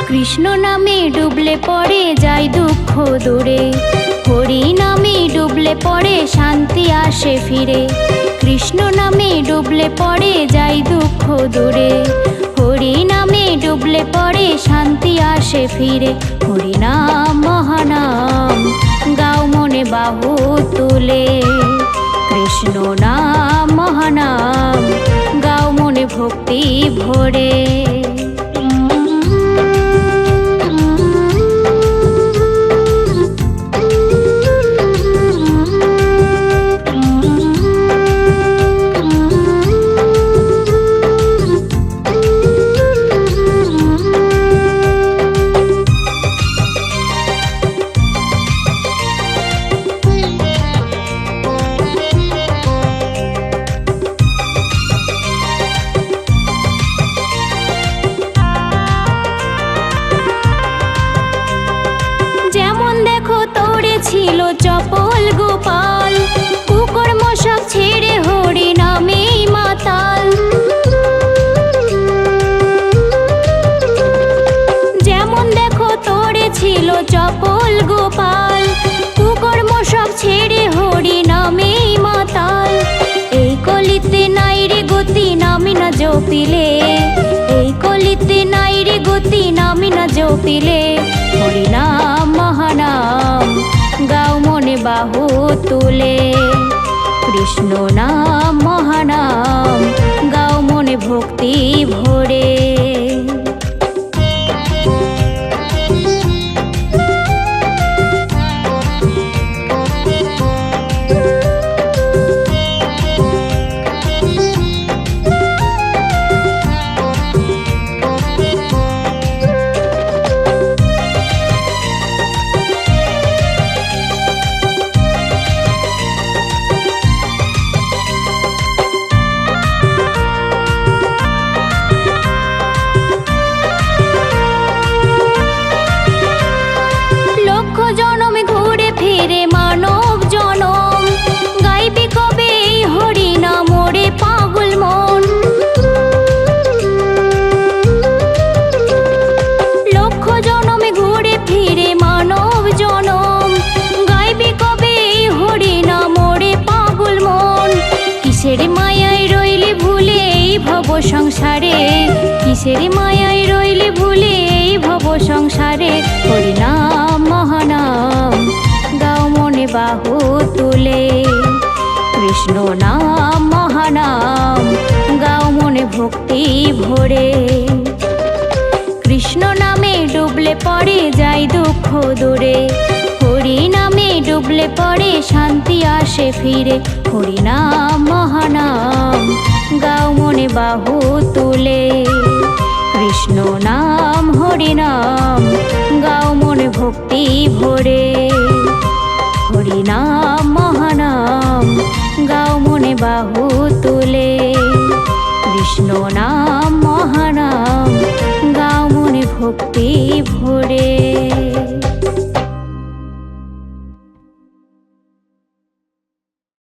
কৃষ্ণ নামে ডুবলে পড়ে যায় দুঃখ দূরে, হরি নামে ডুবলে পড়ে শান্তি আসে ফিরে। কৃষ্ণ নামে ডুবলে পড়ে যায় দুঃখ দূরে, হরি নামে ডুবলে পড়ে শান্তি আসে ফিরে। হরি নাম মহানাম গাও মনে বাহু তুলে, কৃষ্ণ নাম মহানাম গাও মনে ভক্তি ভরে। ছিল চপল গোপাল, কুকর্ম সব ছেড়ে হরি নামেই মাতাল। যেমন দেখো তোরে ছিল চপল গোপাল, কুকর্ম সব ছেড়ে হরি নামেই মাতাল। এই কলিতে নাই রে গতি নামি না জপিলে, এই কলিতে নাই রে গতি নামি না জপিলে। হরি নাম মহানাম গাও মনে বাহু তুলে, কৃষ্ণ নাম মহানাম গাও মনে ভক্তি ভরে। কিসের মায়ায় রইলে ভুলে এই ভব সংসারে, কিসের মায়ায় রইলে ভুলে এই ভব সংসারে। হরি নাম মহানাম গাও মনে বাহু তুলে, কৃষ্ণ নাম মহানাম গাও মনে ভক্তি ভরে। কৃষ্ণ নামে ডুবলে পড়ে যায় দুঃখ দূরে, হরি নামে ডুবলে পড়ে শান্তি আসে ফিরে। হরি নাম মহানাম গাও মনে বাহু তুলে, কৃষ্ণ নাম হরি নাম গাও মনে ভক্তি ভরে। হরি নাম মহানাম গাও মনে বাহু তুলে, কৃষ্ণ নাম মহানাম গাও মনে ভক্তি